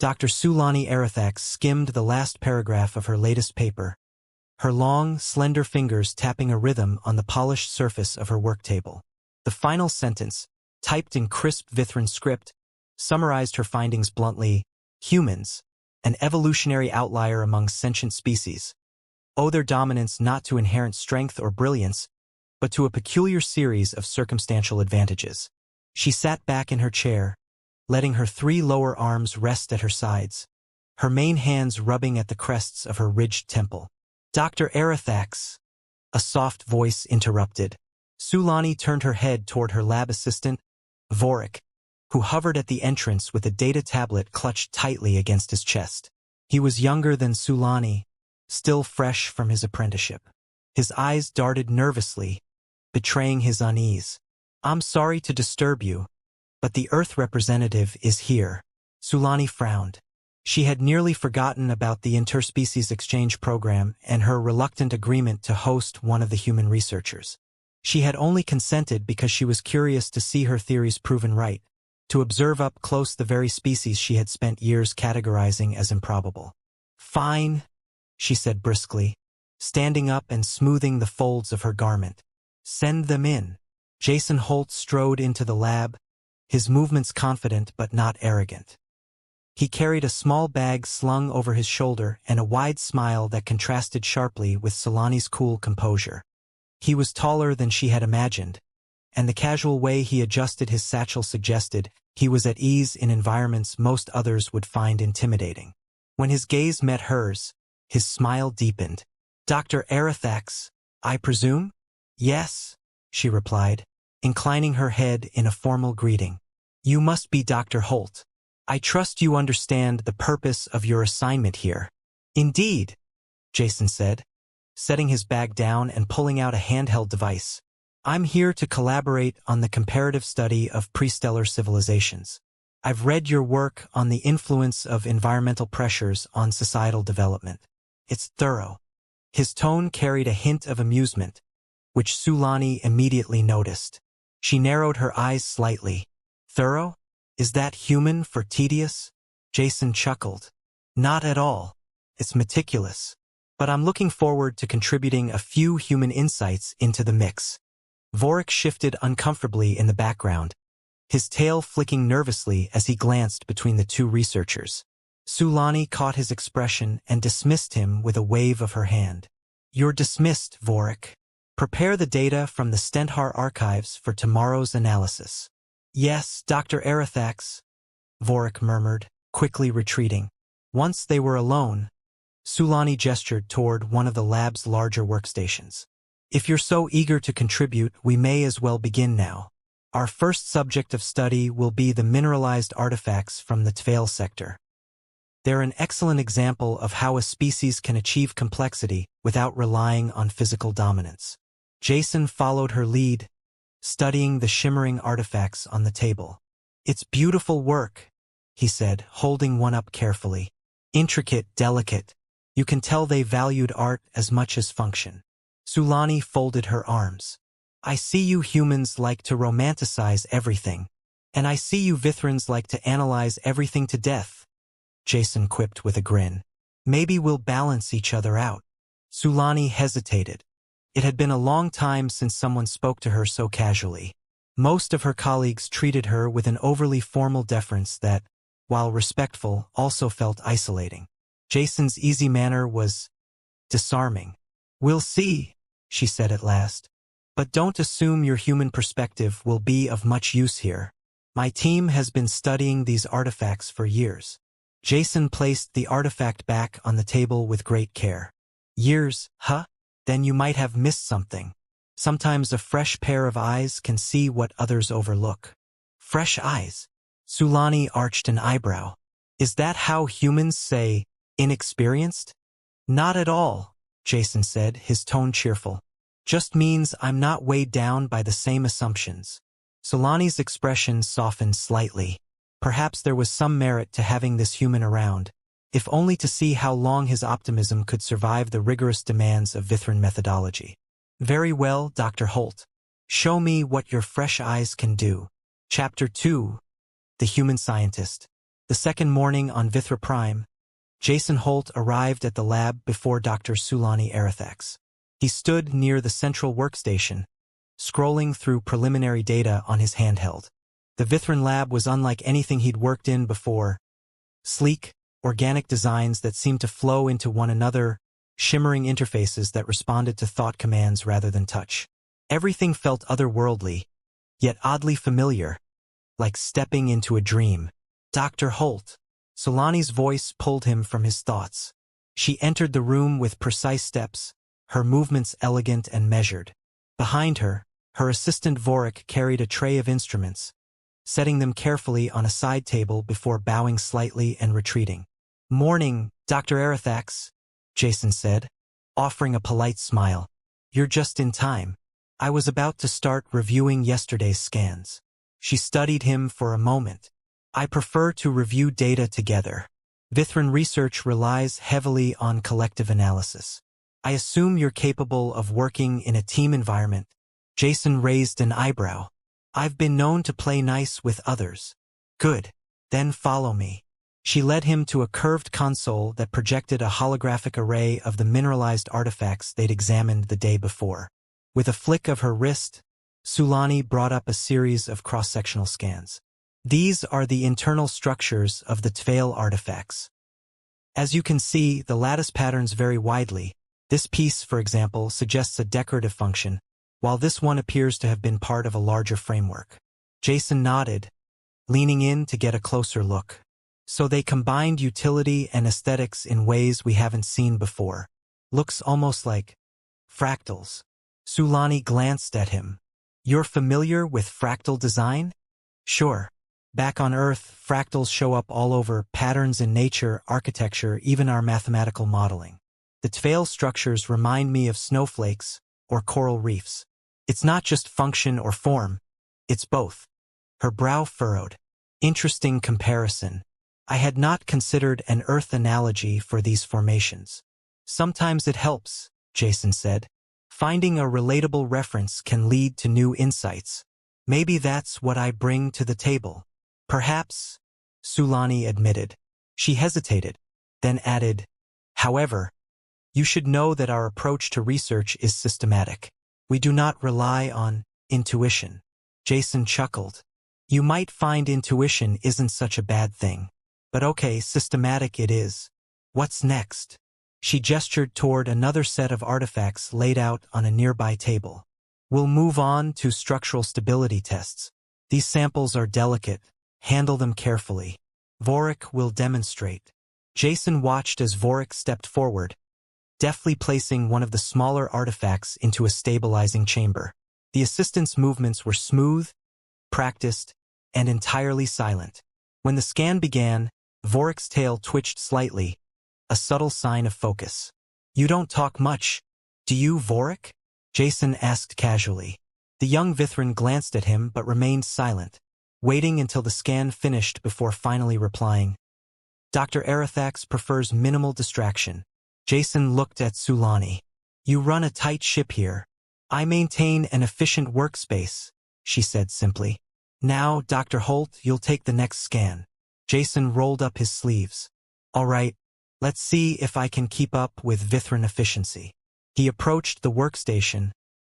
Dr. Sulani Arathax skimmed the last paragraph of her latest paper, her long, slender fingers tapping a rhythm on the polished surface of her work table. The final sentence, typed in crisp Vithran script, summarized her findings bluntly: humans, an evolutionary outlier among sentient species, owe their dominance not to inherent strength or brilliance, but to a peculiar series of circumstantial advantages. She sat back in her chair, letting her 3 lower arms rest at her sides, her main hands rubbing at the crests of her ridged temple. Dr. Arathax, a soft voice interrupted. Sulani turned her head toward her lab assistant, Vorik, who hovered at the entrance with a data tablet clutched tightly against his chest. He was younger than Sulani, still fresh from his apprenticeship. His eyes darted nervously, betraying his unease. "I'm sorry to disturb you, but the Earth representative is here." Sulani frowned. She had nearly forgotten about the interspecies exchange program and her reluctant agreement to host one of the human researchers. She had only consented because she was curious to see her theories proven right, to observe up close the very species she had spent years categorizing as improbable. "Fine," she said briskly, standing up and smoothing the folds of her garment. "Send them in." Jason Holt strode into the lab, his movements confident but not arrogant. He carried a small bag slung over his shoulder and a wide smile that contrasted sharply with Sulani's cool composure. He was taller than she had imagined, and the casual way he adjusted his satchel suggested he was at ease in environments most others would find intimidating. When his gaze met hers, his smile deepened. "Dr. Arathax, I presume?" "Yes," she replied, inclining her head in a formal greeting. "You must be Dr. Holt. I trust you understand the purpose of your assignment here." "Indeed," Jason said, setting his bag down and pulling out a handheld device. "I'm here to collaborate on the comparative study of prestellar civilizations. I've read your work on the influence of environmental pressures on societal development. It's thorough." His tone carried a hint of amusement, which Sulani immediately noticed. She narrowed her eyes slightly. "Thorough? Is that human for tedious?" Jason chuckled. "Not at all. It's meticulous. But I'm looking forward to contributing a few human insights into the mix." Vorik shifted uncomfortably in the background, his tail flicking nervously as he glanced between the 2 researchers. Sulani caught his expression and dismissed him with a wave of her hand. "You're dismissed, Vorik. Prepare the data from the Stenthar archives for tomorrow's analysis." "Yes, Dr. Arathax," Vorik murmured, quickly retreating. Once they were alone, Sulani gestured toward one of the lab's larger workstations. "If you're so eager to contribute, we may as well begin now. Our first subject of study will be the mineralized artifacts from the Tveil sector. They're an excellent example of how a species can achieve complexity without relying on physical dominance." Jason followed her lead, studying the shimmering artifacts on the table. "It's beautiful work," he said, holding one up carefully. "Intricate, delicate. You can tell they valued art as much as function." Sulani folded her arms. "I see you humans like to romanticize everything, and I see you Vithrans like to analyze everything to death," Jason quipped with a grin. "Maybe we'll balance each other out." Sulani hesitated. It had been a long time since someone spoke to her so casually. Most of her colleagues treated her with an overly formal deference that, while respectful, also felt isolating. Jason's easy manner was disarming. "We'll see," she said at last. "But don't assume your human perspective will be of much use here. My team has been studying these artifacts for years." Jason placed the artifact back on the table with great care. "Years, huh? Then you might have missed something. Sometimes a fresh pair of eyes can see what others overlook." "Fresh eyes?" Sulani arched an eyebrow. "Is that how humans say, inexperienced?" "Not at all," Jason said, his tone cheerful. "Just means I'm not weighed down by the same assumptions." Sulani's expression softened slightly. Perhaps there was some merit to having this human around, if only to see how long his optimism could survive the rigorous demands of Vithran methodology. "Very well, Dr. Holt. Show me what your fresh eyes can do." Chapter 2. The Human Scientist. The second morning on Vithra Prime, Jason Holt arrived at the lab before Dr. Sulani Arathax. He stood near the central workstation, scrolling through preliminary data on his handheld. The Vithran lab was unlike anything he'd worked in before. Sleek, organic designs that seemed to flow into one another, shimmering interfaces that responded to thought commands rather than touch. Everything felt otherworldly, yet oddly familiar, like stepping into a dream. Dr. Holt. Sulani's voice pulled him from his thoughts. She entered the room with precise steps, her movements elegant and measured. Behind her, her assistant Vorik carried a tray of instruments, setting them carefully on a side table before bowing slightly and retreating. "Morning, Dr. Arathax," Jason said, offering a polite smile. "You're just in time. I was about to start reviewing yesterday's scans." She studied him for a moment. "I prefer to review data together. Vithran research relies heavily on collective analysis. I assume you're capable of working in a team environment." Jason raised an eyebrow. "I've been known to play nice with others." "Good. Then follow me." She led him to a curved console that projected a holographic array of the mineralized artifacts they'd examined the day before. With a flick of her wrist, Sulani brought up a series of cross-sectional scans. "These are the internal structures of the Tveil artifacts. As you can see, the lattice patterns vary widely. This piece, for example, suggests a decorative function, while this one appears to have been part of a larger framework." Jason nodded, leaning in to get a closer look. "So they combined utility and aesthetics in ways we haven't seen before. Looks almost like fractals." Sulani glanced at him. "You're familiar with fractal design?" "Sure. Back on Earth, fractals show up all over: patterns in nature, architecture, even our mathematical modeling. The Tveil structures remind me of snowflakes or coral reefs. It's not just function or form, it's both." Her brow furrowed. "Interesting comparison. I had not considered an Earth analogy for these formations." "Sometimes it helps," Jason said. "Finding a relatable reference can lead to new insights. Maybe that's what I bring to the table." "Perhaps," Sulani admitted. She hesitated, then added, "However, you should know that our approach to research is systematic. We do not rely on intuition." Jason chuckled. "You might find intuition isn't such a bad thing. But okay, systematic it is. What's next?" She gestured toward another set of artifacts laid out on a nearby table. "We'll move on to structural stability tests. These samples are delicate. Handle them carefully. Vorik will demonstrate." Jason watched as Vorik stepped forward, deftly placing one of the smaller artifacts into a stabilizing chamber. The assistant's movements were smooth, practiced, and entirely silent. When the scan began, Vorik's tail twitched slightly, a subtle sign of focus. "You don't talk much, do you, Vorik?" Jason asked casually. The young Vithran glanced at him but remained silent, waiting until the scan finished before finally replying. "Dr. Arathax prefers minimal distraction." Jason looked at Sulani. "You run a tight ship here. I maintain an efficient workspace," she said simply. "Now, Dr. Holt, you'll take the next scan." Jason rolled up his sleeves. "All right, let's see if I can keep up with Vithran efficiency." He approached the workstation,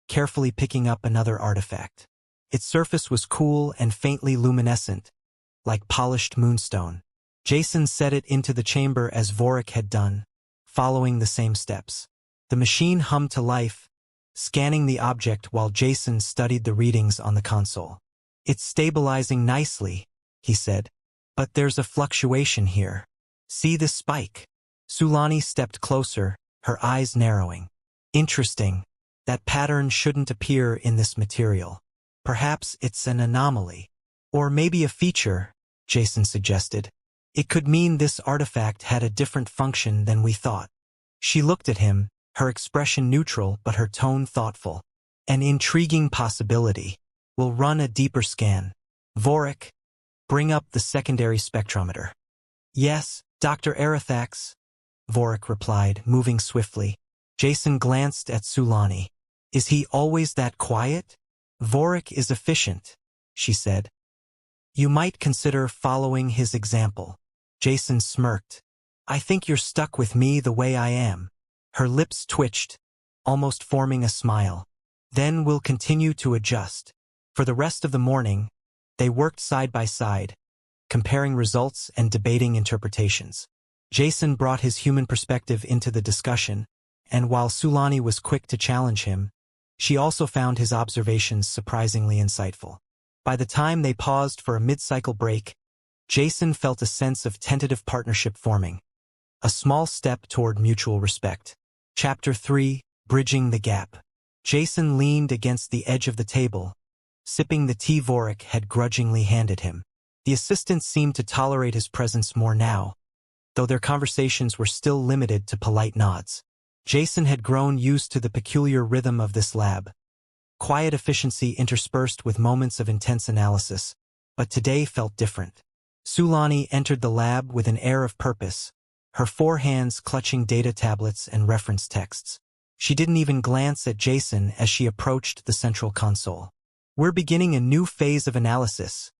carefully picking up another artifact. Its surface was cool and faintly luminescent, like polished moonstone. Jason set it into the chamber as Vorik had done, following the same steps. The machine hummed to life, scanning the object while Jason studied the readings on the console. "It's stabilizing nicely," he said. "But there's a fluctuation here. See this spike?" Sulani stepped closer, her eyes narrowing. "Interesting. That pattern shouldn't appear in this material. Perhaps it's an anomaly. Or maybe a feature," Jason suggested. "It could mean this artifact had a different function than we thought." She looked at him, her expression neutral but her tone thoughtful. "An intriguing possibility. We'll run a deeper scan. Vorik, bring up the secondary spectrometer." "Yes, Dr. Arathax," Vorik replied, moving swiftly. Jason glanced at Sulani. "Is he always that quiet?" "Vorik is efficient," she said. "You might consider following his example." Jason smirked. I think you're stuck with me the way I am. Her lips twitched, almost forming a smile. Then we'll continue to adjust. For the rest of the morning, they worked side by side, comparing results and debating interpretations. Jason brought his human perspective into the discussion, and while Sulani was quick to challenge him, she also found his observations surprisingly insightful. By the time they paused for a mid-cycle break, Jason felt a sense of tentative partnership forming, a small step toward mutual respect. Chapter 3, Bridging the Gap. Jason leaned against the edge of the table, sipping the tea Vorik had grudgingly handed him. The assistant seemed to tolerate his presence more now, though their conversations were still limited to polite nods. Jason had grown used to the peculiar rhythm of this lab, quiet efficiency interspersed with moments of intense analysis, but today felt different. Sulani entered the lab with an air of purpose, her 4 hands clutching data tablets and reference texts. She didn't even glance at Jason as she approached the central console. We're beginning a new phase of analysis,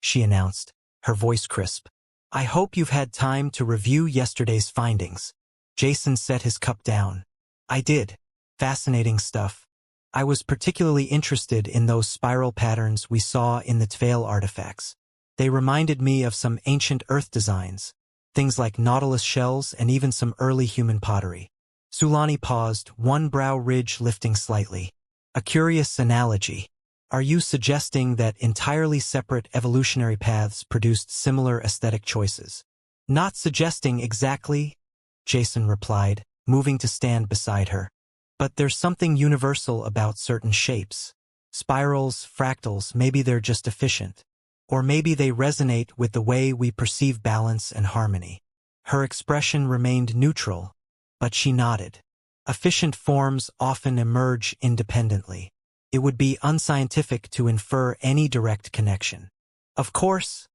she announced, her voice crisp. I hope you've had time to review yesterday's findings. Jason set his cup down. I did. Fascinating stuff. I was particularly interested in those spiral patterns we saw in the Tveil artifacts. They reminded me of some ancient Earth designs, things like nautilus shells and even some early human pottery. Sulani paused, one brow ridge lifting slightly. A curious analogy. Are you suggesting that entirely separate evolutionary paths produced similar aesthetic choices? Not suggesting exactly, Jason replied, moving to stand beside her. But there's something universal about certain shapes. Spirals, fractals, maybe they're just efficient. Or maybe they resonate with the way we perceive balance and harmony. Her expression remained neutral, but she nodded. Efficient forms often emerge independently. It would be unscientific to infer any direct connection. Of course,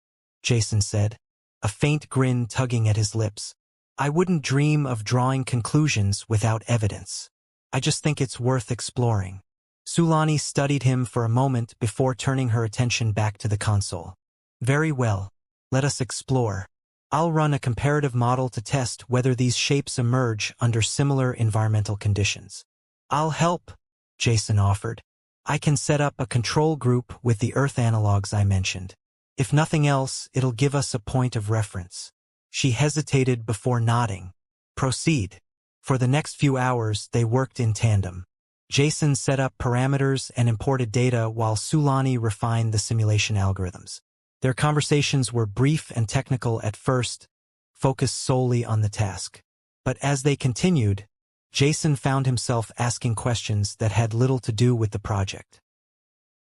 Jason said, a faint grin tugging at his lips. I wouldn't dream of drawing conclusions without evidence. I just think it's worth exploring. Sulani studied him for a moment before turning her attention back to the console. Very well. Let us explore. I'll run a comparative model to test whether these shapes emerge under similar environmental conditions. I'll help, Jason offered. I can set up a control group with the Earth analogs I mentioned. If nothing else, it'll give us a point of reference. She hesitated before nodding. Proceed. For the next few hours, they worked in tandem. Jason set up parameters and imported data while Sulani refined the simulation algorithms. Their conversations were brief and technical at first, focused solely on the task. But as they continued, Jason found himself asking questions that had little to do with the project.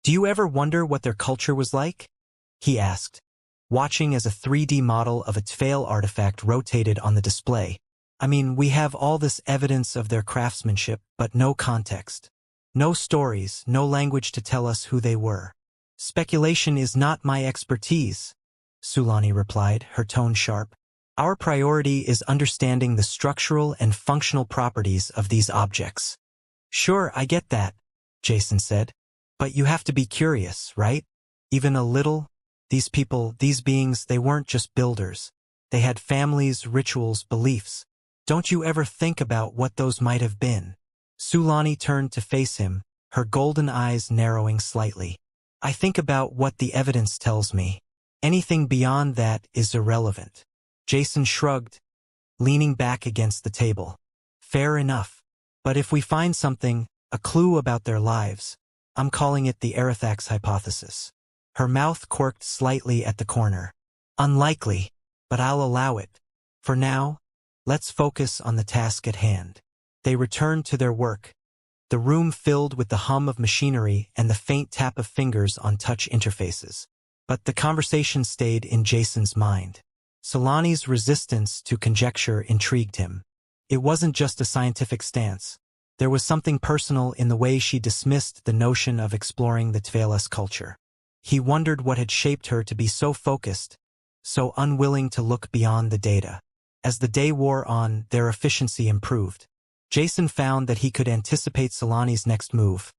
Do you ever wonder what their culture was like? He asked, watching as a 3D model of a Tveil artifact rotated on the display. I mean, we have all this evidence of their craftsmanship, but no context. No stories, no language to tell us who they were. Speculation is not my expertise, Sulani replied, her tone sharp. Our priority is understanding the structural and functional properties of these objects. Sure, I get that, Jason said. But you have to be curious, right? Even a little? These people, these beings, they weren't just builders. They had families, rituals, beliefs. Don't you ever think about what those might have been? Sulani turned to face him, her golden eyes narrowing slightly. I think about what the evidence tells me. Anything beyond that is irrelevant. Jason shrugged, leaning back against the table. Fair enough. But if we find something, a clue about their lives, I'm calling it the Arethax hypothesis. Her mouth quirked slightly at the corner. Unlikely, but I'll allow it. For now, let's focus on the task at hand. They returned to their work, the room filled with the hum of machinery and the faint tap of fingers on touch interfaces. But the conversation stayed in Jason's mind. Sulani's resistance to conjecture intrigued him. It wasn't just a scientific stance. There was something personal in the way she dismissed the notion of exploring the Tveilis culture. He wondered what had shaped her to be so focused, so unwilling to look beyond the data. As the day wore on, their efficiency improved. Jason found that he could anticipate Sulani's next move,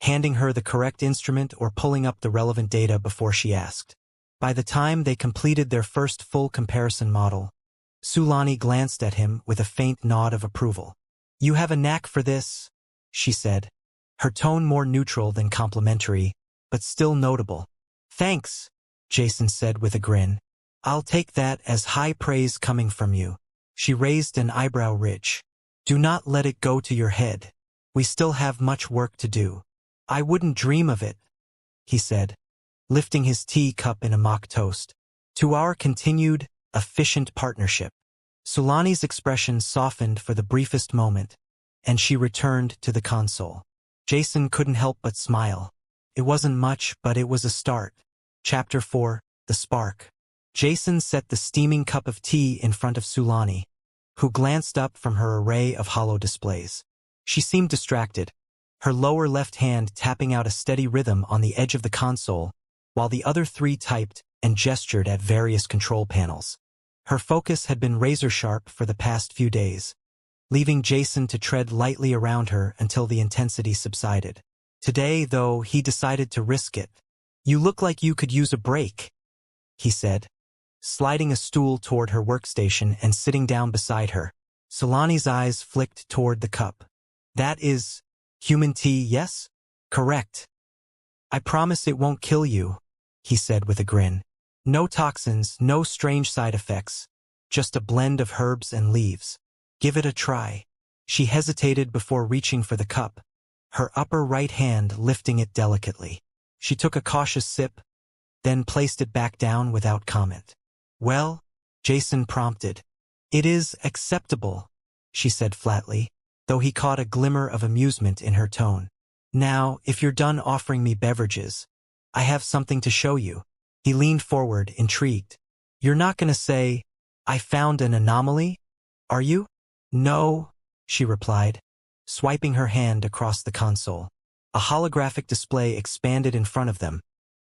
handing her the correct instrument or pulling up the relevant data before she asked. By the time they completed their first full comparison model, Sulani glanced at him with a faint nod of approval. "You have a knack for this," she said, her tone more neutral than complimentary, but still notable. "Thanks," Jason said with a grin. "I'll take that as high praise coming from you." She raised an eyebrow ridge. "Do not let it go to your head. We still have much work to do." "I wouldn't dream of it," he said, lifting his tea cup in a mock toast. "To our continued, efficient partnership." Sulani's expression softened for the briefest moment, and she returned to the console. Jason couldn't help but smile. It wasn't much, but it was a start. Chapter 4, The Spark. Jason set the steaming cup of tea in front of Sulani, who glanced up from her array of holo displays. She seemed distracted, her lower left hand tapping out a steady rhythm on the edge of the console, while the other three typed and gestured at various control panels. Her focus had been razor-sharp for the past few days, leaving Jason to tread lightly around her until the intensity subsided. Today, though, he decided to risk it. "You look like you could use a break," he said, sliding a stool toward her workstation and sitting down beside her. Sulani's eyes flicked toward the cup. "That is human tea, yes?" "Correct. I promise it won't kill you," he said with a grin. "No toxins, no strange side effects, just a blend of herbs and leaves. Give it a try." She hesitated before reaching for the cup, her upper right hand lifting it delicately. She took a cautious sip, then placed it back down without comment. "Well," Jason prompted. "It is acceptable," she said flatly, though he caught a glimmer of amusement in her tone. "Now, if you're done offering me beverages, I have something to show you." He leaned forward, intrigued. "You're not going to say, 'I found an anomaly,' are you?" "No," she replied, swiping her hand across the console. A holographic display expanded in front of them,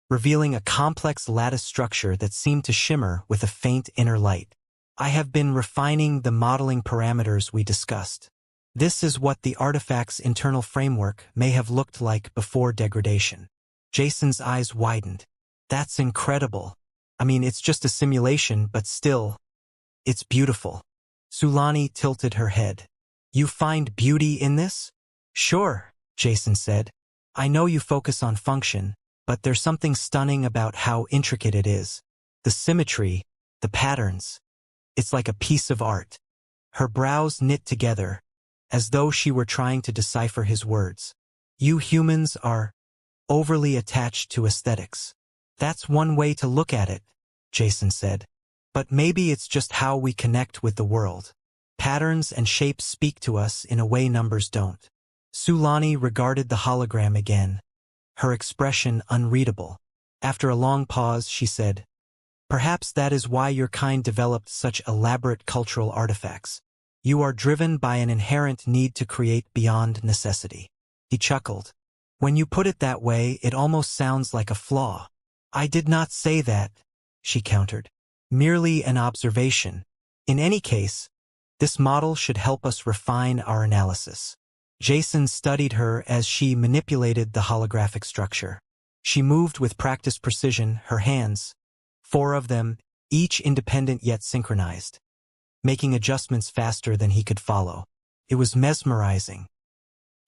revealing a complex lattice structure that seemed to shimmer with a faint inner light. "I have been refining the modeling parameters we discussed. This is what the artifact's internal framework may have looked like before degradation." Jason's eyes widened. "That's incredible. I mean, it's just a simulation, but still, it's beautiful." Sulani tilted her head. "You find beauty in this?" "Sure," Jason said. "I know you focus on function, but there's something stunning about how intricate it is. The symmetry, the patterns. It's like a piece of art." Her brows knit together, as though she were trying to decipher his words. "You humans are overly attached to aesthetics." "That's one way to look at it," Jason said. "But maybe it's just how we connect with the world. Patterns and shapes speak to us in a way numbers don't." Sulani regarded the hologram again, her expression unreadable. After a long pause, she said, "Perhaps that is why your kind developed such elaborate cultural artifacts. You are driven by an inherent need to create beyond necessity." He chuckled. "When you put it that way, it almost sounds like a flaw." "I did not say that," she countered. "Merely an observation. In any case, this model should help us refine our analysis." Jason studied her as she manipulated the holographic structure. She moved with practiced precision, her hands, 4 of them, each independent yet synchronized, making adjustments faster than he could follow. It was mesmerizing.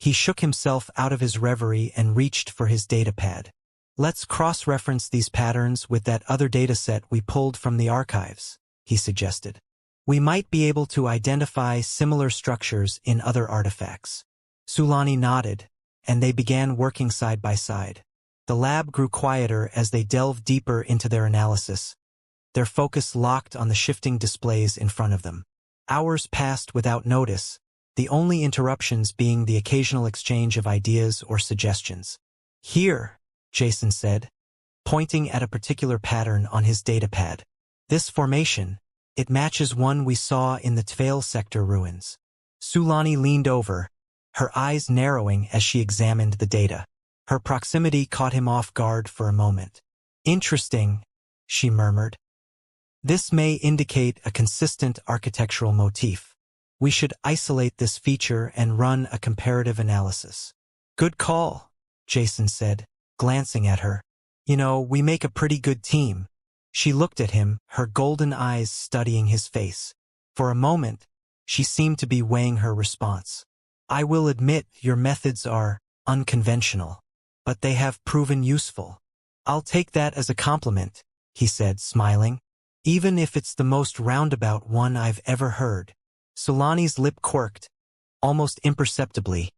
He shook himself out of his reverie and reached for his datapad. "Let's cross-reference these patterns with that other dataset we pulled from the archives," he suggested. "We might be able to identify similar structures in other artifacts." Sulani nodded, and they began working side by side. The lab grew quieter as they delved deeper into their analysis, their focus locked on the shifting displays in front of them. Hours passed without notice, the only interruptions being the occasional exchange of ideas or suggestions. "Here," Jason said, pointing at a particular pattern on his datapad. "This formation, it matches one we saw in the Tveil sector ruins." Sulani leaned over, her eyes narrowing as she examined the data. Her proximity caught him off guard for a moment. "Interesting," she murmured. "This may indicate a consistent architectural motif. We should isolate this feature and run a comparative analysis." "Good call," Jason said, glancing at her. "You know, we make a pretty good team." She looked at him, her golden eyes studying his face. For a moment, she seemed to be weighing her response. I will admit your methods are unconventional, but they have proven useful. I'll take that as a compliment, he said, smiling. Even if it's the most roundabout one I've ever heard. Sulani's lip quirked, almost imperceptibly,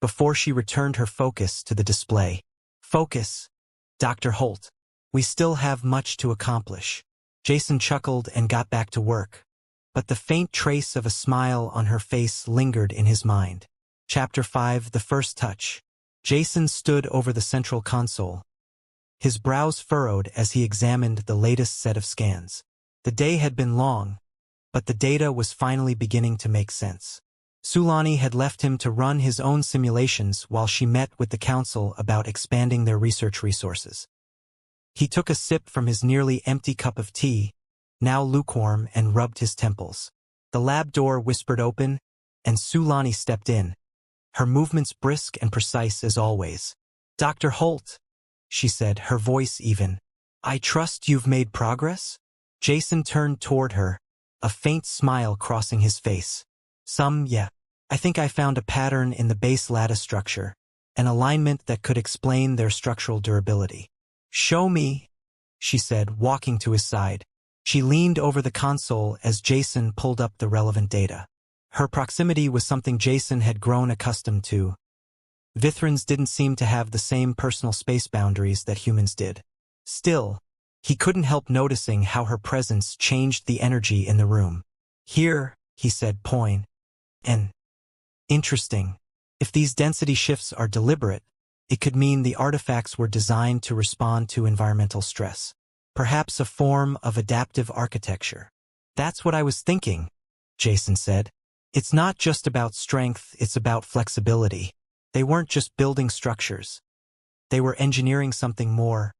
before she returned her focus to the display. Focus, Dr. Holt. We still have much to accomplish. Jason chuckled and got back to work, but the faint trace of a smile on her face lingered in his mind. Chapter 5: The First Touch. Jason stood over the central console, his brows furrowed as he examined the latest set of scans. The day had been long, but the data was finally beginning to make sense. Sulani had left him to run his own simulations while she met with the council about expanding their research resources. He took a sip from his nearly empty cup of tea, now lukewarm, and rubbed his temples. The lab door whispered open, and Sulani stepped in, her movements brisk and precise as always. Dr. Holt, she said, her voice even. I trust you've made progress? Jason turned toward her, a faint smile crossing his face. Yeah. I think I found a pattern in the base lattice structure, an alignment that could explain their structural durability. Show me, she said, walking to his side. She leaned over the console as Jason pulled up the relevant data. Her proximity was something Jason had grown accustomed to. Vithrans didn't seem to have the same personal space boundaries that humans did. Still, he couldn't help noticing how her presence changed the energy in the room. Here, he said, and interesting. If these density shifts are deliberate, it could mean the artifacts were designed to respond to environmental stress. Perhaps a form of adaptive architecture. That's what I was thinking, Jason said. It's not just about strength, it's about flexibility. They weren't just building structures. They were engineering something more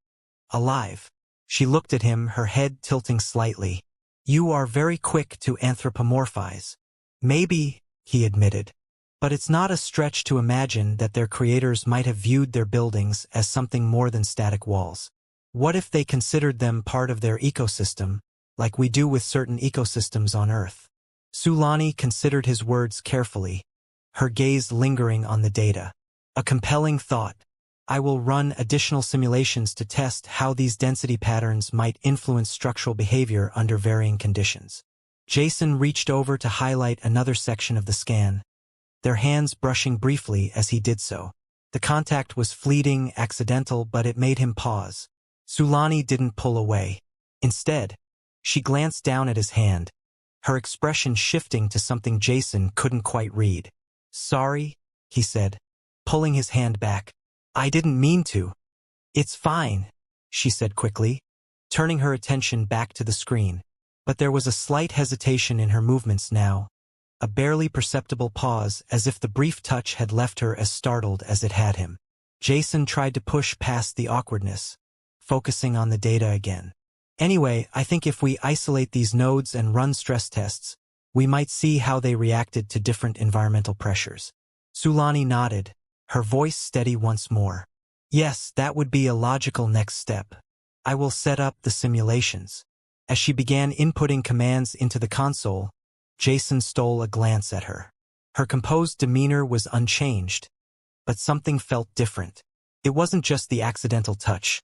alive. She looked at him, her head tilting slightly. You are very quick to anthropomorphize. Maybe, he admitted. But it's not a stretch to imagine that their creators might have viewed their buildings as something more than static walls. What if they considered them part of their ecosystem, like we do with certain ecosystems on Earth? Sulani considered his words carefully, her gaze lingering on the data. A compelling thought. I will run additional simulations to test how these density patterns might influence structural behavior under varying conditions. Jason reached over to highlight another section of the scan, their hands brushing briefly as he did so. The contact was fleeting, accidental, but it made him pause. Sulani didn't pull away. Instead, she glanced down at his hand, her expression shifting to something Jason couldn't quite read. Sorry, he said, pulling his hand back. I didn't mean to. It's fine, she said quickly, turning her attention back to the screen. But there was a slight hesitation in her movements now, a barely perceptible pause, as if the brief touch had left her as startled as it had him. Jason tried to push past the awkwardness, focusing on the data again. Anyway, I think if we isolate these nodes and run stress tests, we might see how they reacted to different environmental pressures. Sulani nodded, her voice steady once more. Yes, that would be a logical next step. I will set up the simulations. As she began inputting commands into the console, Jason stole a glance at her. Her composed demeanor was unchanged, but something felt different. It wasn't just the accidental touch.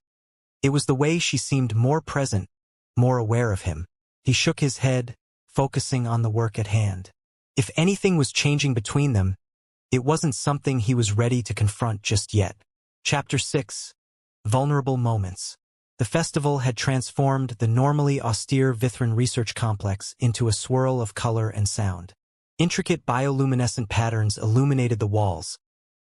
It was the way she seemed more present, more aware of him. He shook his head, focusing on the work at hand. If anything was changing between them, it wasn't something he was ready to confront just yet. Chapter 6: Vulnerable Moments. The festival had transformed the normally austere Vithran research complex into a swirl of color and sound. Intricate bioluminescent patterns illuminated the walls,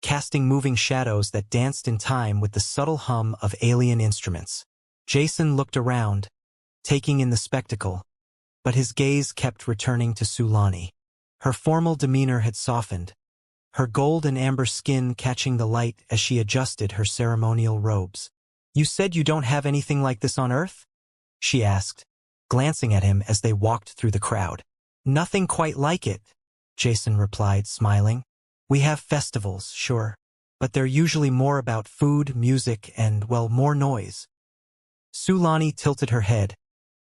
casting moving shadows that danced in time with the subtle hum of alien instruments. Jason looked around, taking in the spectacle, but his gaze kept returning to Sulani. Her formal demeanor had softened, her gold and amber skin catching the light as she adjusted her ceremonial robes. You said you don't have anything like this on Earth? She asked, glancing at him as they walked through the crowd. Nothing quite like it, Jason replied, smiling. We have festivals, sure, but they're usually more about food, music, and, well, more noise. Sulani tilted her head,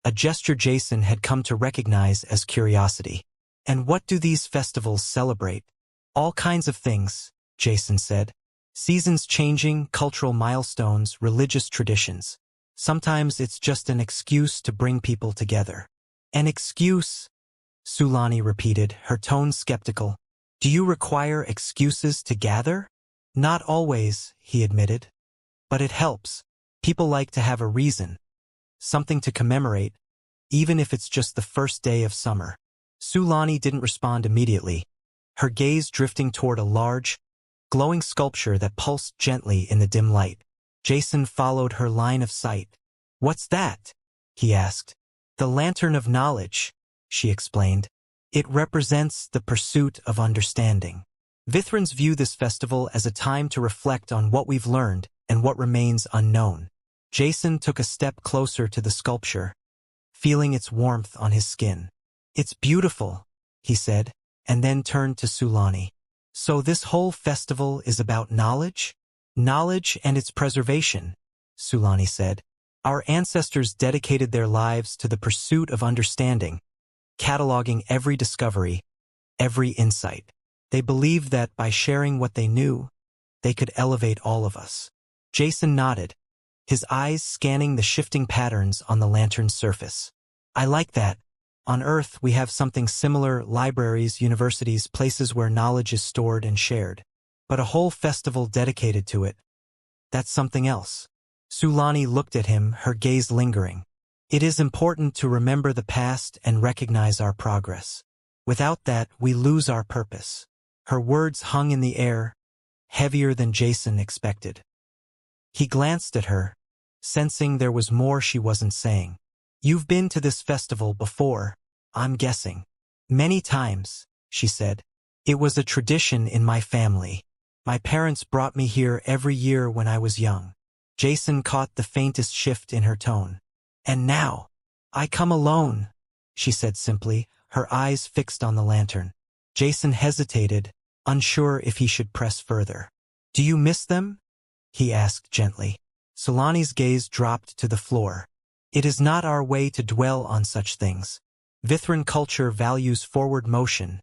a gesture Jason had come to recognize as curiosity. And what do these festivals celebrate? All kinds of things, Jason said. Seasons changing, cultural milestones, religious traditions. Sometimes it's just an excuse to bring people together. An excuse? Sulani repeated, her tone skeptical. Do you require excuses to gather? Not always, he admitted. But it helps. People like to have a reason. Something to commemorate, even if it's just the first day of summer. Sulani didn't respond immediately, her gaze drifting toward a large, glowing sculpture that pulsed gently in the dim light. Jason followed her line of sight. What's that? He asked. The Lantern of Knowledge, she explained. It represents the pursuit of understanding. Vithrans view this festival as a time to reflect on what we've learned and what remains unknown. Jason took a step closer to the sculpture, feeling its warmth on his skin. It's beautiful, he said, and then turned to Sulani. So this whole festival is about knowledge? Knowledge and its preservation, Sulani said. Our ancestors dedicated their lives to the pursuit of understanding, cataloging every discovery, every insight. They believed that by sharing what they knew, they could elevate all of us. Jason nodded, his eyes scanning the shifting patterns on the lantern's surface. I like that. On Earth, we have something similar: libraries, universities, places where knowledge is stored and shared. But a whole festival dedicated to it. That's something else. Sulani looked at him, her gaze lingering. It is important to remember the past and recognize our progress. Without that, we lose our purpose. Her words hung in the air, heavier than Jason expected. He glanced at her, sensing there was more she wasn't saying. You've been to this festival before, I'm guessing. Many times, she said. It was a tradition in my family. My parents brought me here every year when I was young. Jason caught the faintest shift in her tone. And now, I come alone, she said simply, her eyes fixed on the lantern. Jason hesitated, unsure if he should press further. Do you miss them? He asked gently. Sulani's gaze dropped to the floor. It is not our way to dwell on such things. Vithran culture values forward motion,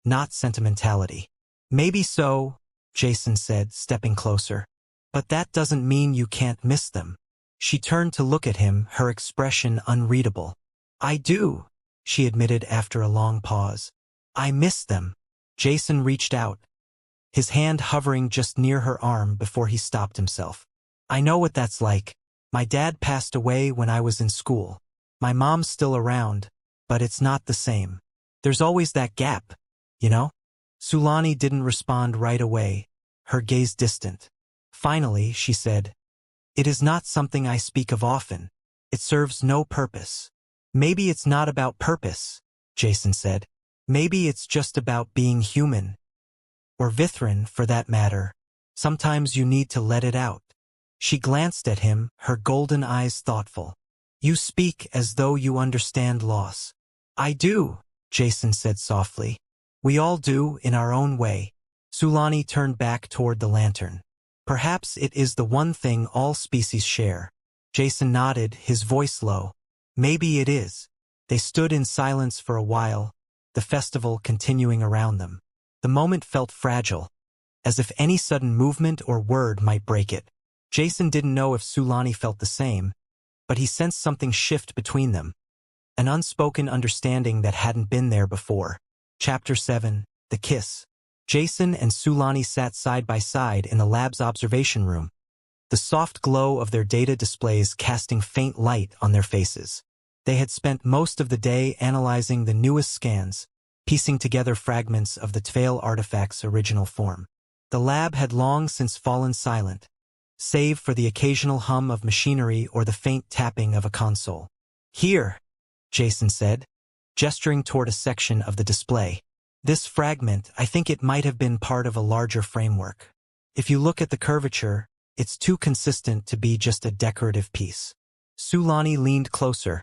not sentimentality. Maybe so, Jason said, stepping closer. But that doesn't mean you can't miss them. She turned to look at him, her expression unreadable. I do, she admitted after a long pause. I miss them. Jason reached out, his hand hovering just near her arm before he stopped himself. I know what that's like. My dad passed away when I was in school. My mom's still around, but it's not the same. There's always that gap, you know? Sulani didn't respond right away, her gaze distant. Finally, she said, It is not something I speak of often. It serves no purpose. Maybe it's not about purpose, Jason said. Maybe it's just about being human. Or Vithran, for that matter. Sometimes you need to let it out. She glanced at him, her golden eyes thoughtful. You speak as though you understand loss. I do, Jason said softly. We all do, in our own way. Sulani turned back toward the lantern. Perhaps it is the one thing all species share. Jason nodded, his voice low. Maybe it is. They stood in silence for a while, the festival continuing around them. The moment felt fragile, as if any sudden movement or word might break it. Jason didn't know if Sulani felt the same, but he sensed something shift between them. An unspoken understanding that hadn't been there before. Chapter 7, The Kiss. Jason and Sulani sat side by side in the lab's observation room, the soft glow of their data displays casting faint light on their faces. They had spent most of the day analyzing the newest scans, piecing together fragments of the Tveil artifact's original form. The lab had long since fallen silent, save for the occasional hum of machinery or the faint tapping of a console. Here, Jason said, gesturing toward a section of the display. This fragment, I think it might have been part of a larger framework. If you look at the curvature, it's too consistent to be just a decorative piece. Sulani leaned closer,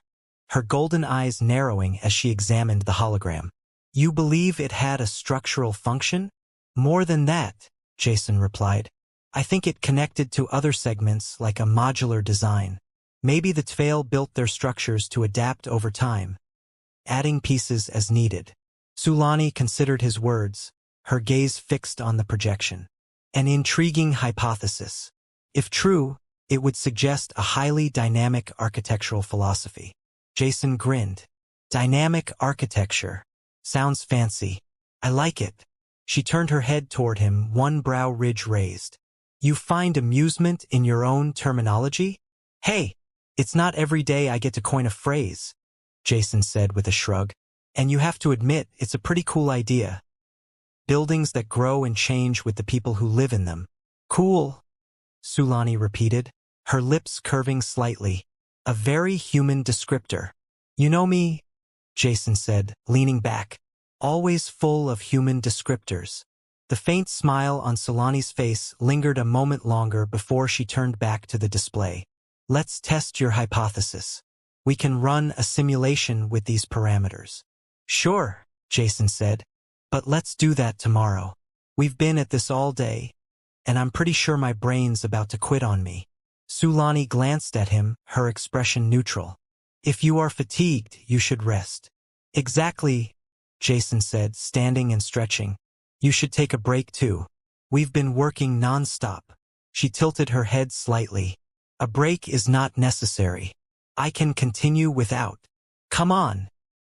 her golden eyes narrowing as she examined the hologram. You believe it had a structural function? More than that, Jason replied. I think it connected to other segments like a modular design. Maybe the Tfail built their structures to adapt over time, adding pieces as needed. Sulani considered his words, her gaze fixed on the projection. An intriguing hypothesis. If true, it would suggest a highly dynamic architectural philosophy. Jason grinned. Dynamic architecture. Sounds fancy. I like it. She turned her head toward him, one brow ridge raised. You find amusement in your own terminology? Hey, it's not every day I get to coin a phrase, Jason said with a shrug. And you have to admit, it's a pretty cool idea. Buildings that grow and change with the people who live in them. Cool, Sulani repeated, her lips curving slightly. A very human descriptor. You know me, Jason said, leaning back. Always full of human descriptors. The faint smile on Sulani's face lingered a moment longer before she turned back to the display. Let's test your hypothesis. We can run a simulation with these parameters. Sure, Jason said, but let's do that tomorrow. We've been at this all day, and I'm pretty sure my brain's about to quit on me. Sulani glanced at him, her expression neutral. If you are fatigued, you should rest. Exactly, Jason said, standing and stretching. You should take a break too. We've been working non-stop. She tilted her head slightly. A break is not necessary. I can continue without. Come on,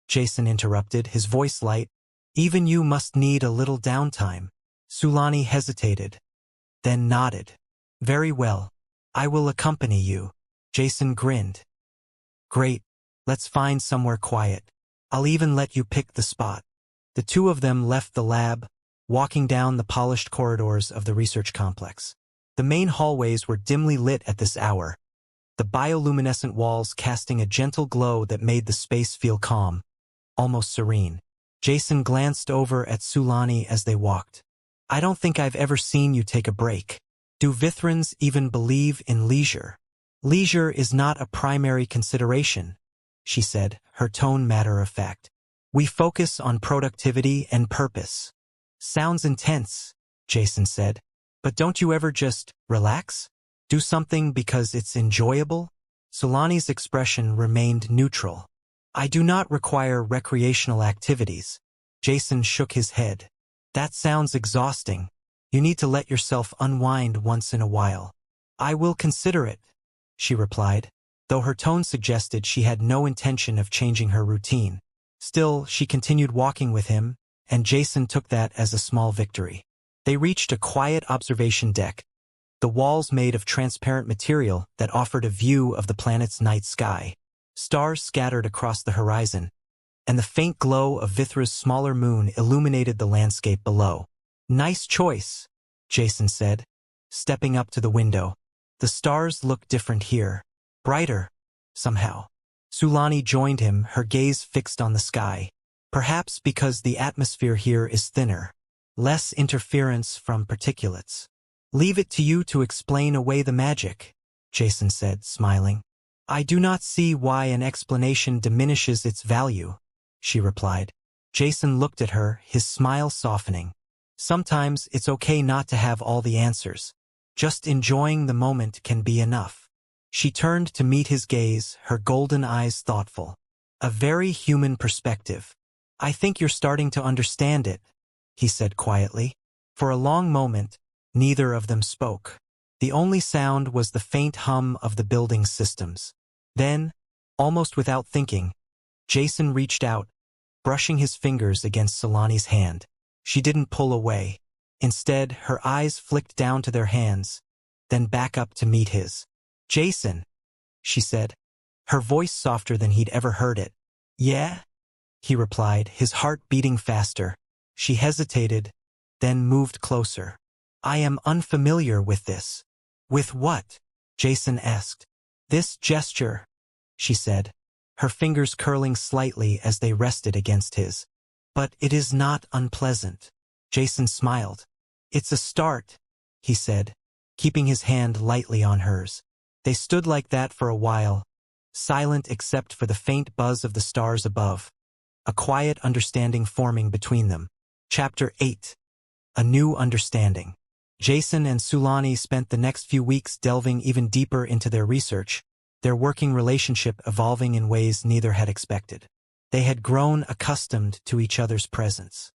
Jason interrupted, his voice light. Even you must need a little downtime. Sulani hesitated, then nodded. Very well. I will accompany you. Jason grinned. Great. Let's find somewhere quiet. I'll even let you pick the spot. The two of them left the lab, walking down the polished corridors of the research complex. The main hallways were dimly lit at this hour, the bioluminescent walls casting a gentle glow that made the space feel calm, almost serene. Jason glanced over at Sulani as they walked. I don't think I've ever seen you take a break. Do Vithrans even believe in leisure? Leisure is not a primary consideration, she said, her tone matter-of-fact. We focus on productivity and purpose. Sounds intense, Jason said. But don't you ever just relax? Do something because it's enjoyable? Sulani's expression remained neutral. I do not require recreational activities. Jason shook his head. That sounds exhausting. You need to let yourself unwind once in a while. I will consider it, she replied, though her tone suggested she had no intention of changing her routine. Still, she continued walking with him, and Jason took that as a small victory. They reached a quiet observation deck, the walls made of transparent material that offered a view of the planet's night sky. Stars scattered across the horizon, and the faint glow of Vithra's smaller moon illuminated the landscape below. Nice choice, Jason said, stepping up to the window. The stars look different here. Brighter, somehow. Sulani joined him, her gaze fixed on the sky. Perhaps because the atmosphere here is thinner. Less interference from particulates. Leave it to you to explain away the magic, Jason said, smiling. I do not see why an explanation diminishes its value, she replied. Jason looked at her, his smile softening. Sometimes it's okay not to have all the answers. Just enjoying the moment can be enough. She turned to meet his gaze, her golden eyes thoughtful. A very human perspective. I think you're starting to understand it, he said quietly. For a long moment, neither of them spoke. The only sound was the faint hum of the building's systems. Then, almost without thinking, Jason reached out, brushing his fingers against Sulani's hand. She didn't pull away. Instead, her eyes flicked down to their hands, then back up to meet his. Jason, she said, her voice softer than he'd ever heard it. Yeah? He replied, his heart beating faster. She hesitated, then moved closer. I am unfamiliar with this. With what? Jason asked. This gesture, she said, her fingers curling slightly as they rested against his. But it is not unpleasant. Jason smiled. It's a start, he said, keeping his hand lightly on hers. They stood like that for a while, silent except for the faint buzz of the stars above, a quiet understanding forming between them. Chapter 8. A New Understanding. Jason and Sulani spent the next few weeks delving even deeper into their research, their working relationship evolving in ways neither had expected. They had grown accustomed to each other's presence.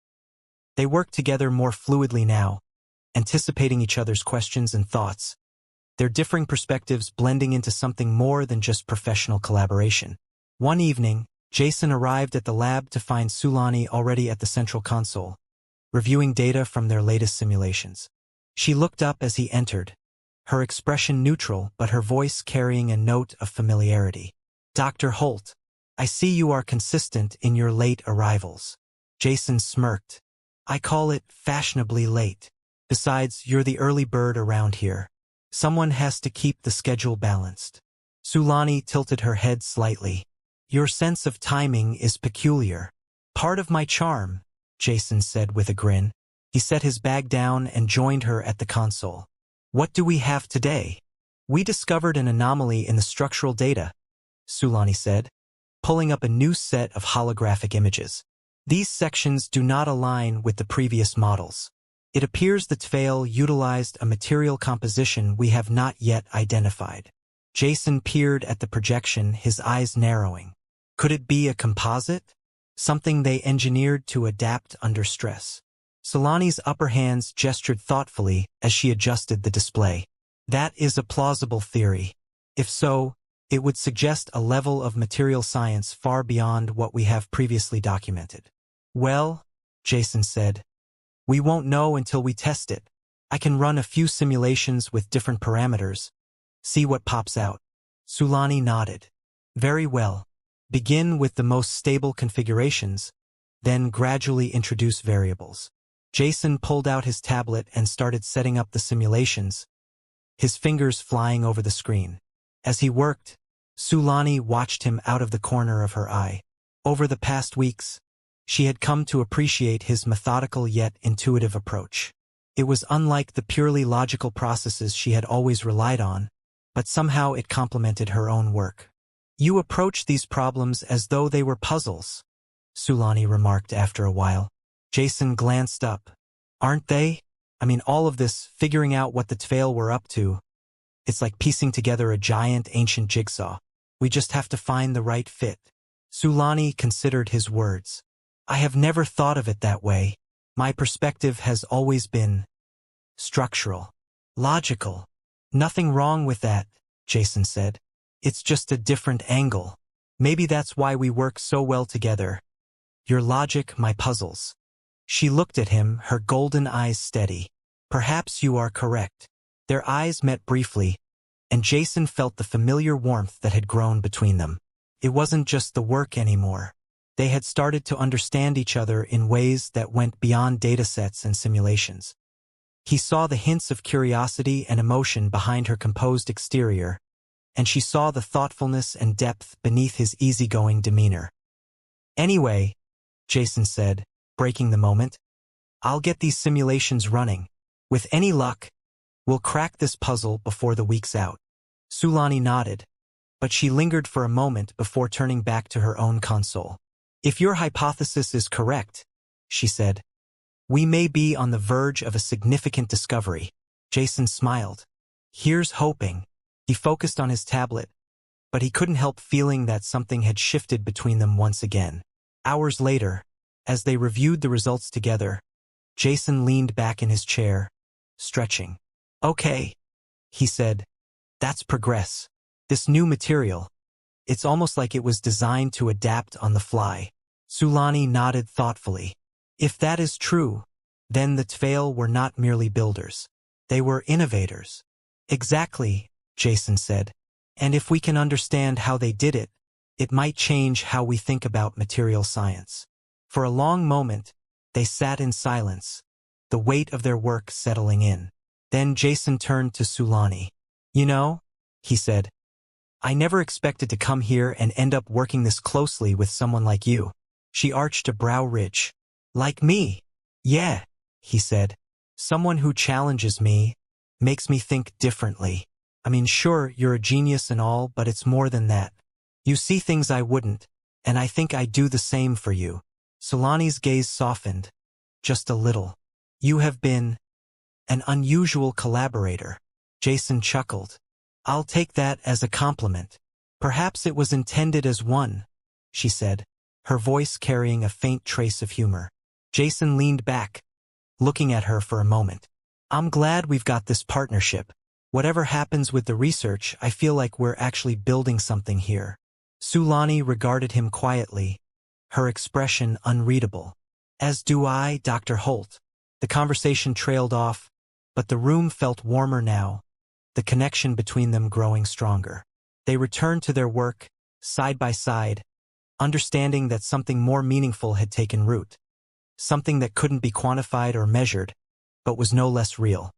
They worked together more fluidly now, anticipating each other's questions and thoughts, their differing perspectives blending into something more than just professional collaboration. One evening, Jason arrived at the lab to find Sulani already at the central console, reviewing data from their latest simulations. She looked up as he entered, her expression neutral but her voice carrying a note of familiarity. "Dr. Holt, I see you are consistent in your late arrivals." Jason smirked. "I call it fashionably late. Besides, you're the early bird around here. Someone has to keep the schedule balanced." Sulani tilted her head slightly. "Your sense of timing is peculiar." "Part of my charm," Jason said with a grin. He set his bag down and joined her at the console. "What do we have today?" "We discovered an anomaly in the structural data," Sulani said, pulling up a new set of holographic images. "These sections do not align with the previous models. It appears that Tfail utilized a material composition we have not yet identified." Jason peered at the projection, his eyes narrowing. Could it be a composite? Something they engineered to adapt under stress? Sulani's upper hands gestured thoughtfully as she adjusted the display. "That is a plausible theory. If so, it would suggest a level of material science far beyond what we have previously documented." "Well," Jason said, "we won't know until we test it. I can run a few simulations with different parameters, see what pops out." Sulani nodded. "Very well. Begin with the most stable configurations, then gradually introduce variables." Jason pulled out his tablet and started setting up the simulations, his fingers flying over the screen. As he worked, Sulani watched him out of the corner of her eye. Over the past weeks, she had come to appreciate his methodical yet intuitive approach. It was unlike the purely logical processes she had always relied on, but somehow it complemented her own work. "You approach these problems as though they were puzzles," Sulani remarked after a while. Jason glanced up. "Aren't they? I mean, all of this, figuring out what the Tfail were up to, it's like piecing together a giant ancient jigsaw. We just have to find the right fit." Sulani considered his words. "I have never thought of it that way. My perspective has always been structural, logical." "Nothing wrong with that," Jason said. "It's just a different angle. Maybe that's why we work so well together. Your logic, my puzzles." She looked at him, her golden eyes steady. "Perhaps you are correct." Their eyes met briefly, and Jason felt the familiar warmth that had grown between them. It wasn't just the work anymore. They had started to understand each other in ways that went beyond datasets and simulations. He saw the hints of curiosity and emotion behind her composed exterior, and she saw the thoughtfulness and depth beneath his easygoing demeanor. "Anyway," Jason said, breaking the moment, "I'll get these simulations running. With any luck, we'll crack this puzzle before the week's out." Sulani nodded, but she lingered for a moment before turning back to her own console. "If your hypothesis is correct," she said, "we may be on the verge of a significant discovery." Jason smiled. "Here's hoping." He focused on his tablet, but he couldn't help feeling that something had shifted between them once again. Hours later, as they reviewed the results together, Jason leaned back in his chair, stretching. "Okay," he said, "that's progress. This new material, it's almost like it was designed to adapt on the fly." Sulani nodded thoughtfully. "If that is true, then the Tfail were not merely builders. They were innovators." "Exactly," Jason said. "And if we can understand how they did it, it might change how we think about material science." For a long moment, they sat in silence, the weight of their work settling in. Then Jason turned to Sulani. "You know," he said, "I never expected to come here and end up working this closely with someone like you." She arched a brow ridge. "Like me?" "Yeah," he said. "Someone who challenges me, makes me think differently. I mean, sure, you're a genius and all, but it's more than that. You see things I wouldn't, and I think I do the same for you." Sulani's gaze softened, just a little. "You have been an unusual collaborator." Jason chuckled. "I'll take that as a compliment." Perhaps it was intended as one, she said, her voice carrying a faint trace of humor. Jason leaned back, looking at her for a moment. I'm glad we've got this partnership. Whatever happens with the research, I feel like we're actually building something here. Sulani regarded him quietly, her expression unreadable. As do I, Dr. Holt. The conversation trailed off, but the room felt warmer now, the connection between them growing stronger. They returned to their work, side by side, understanding that something more meaningful had taken root. Something that couldn't be quantified or measured, but was no less real.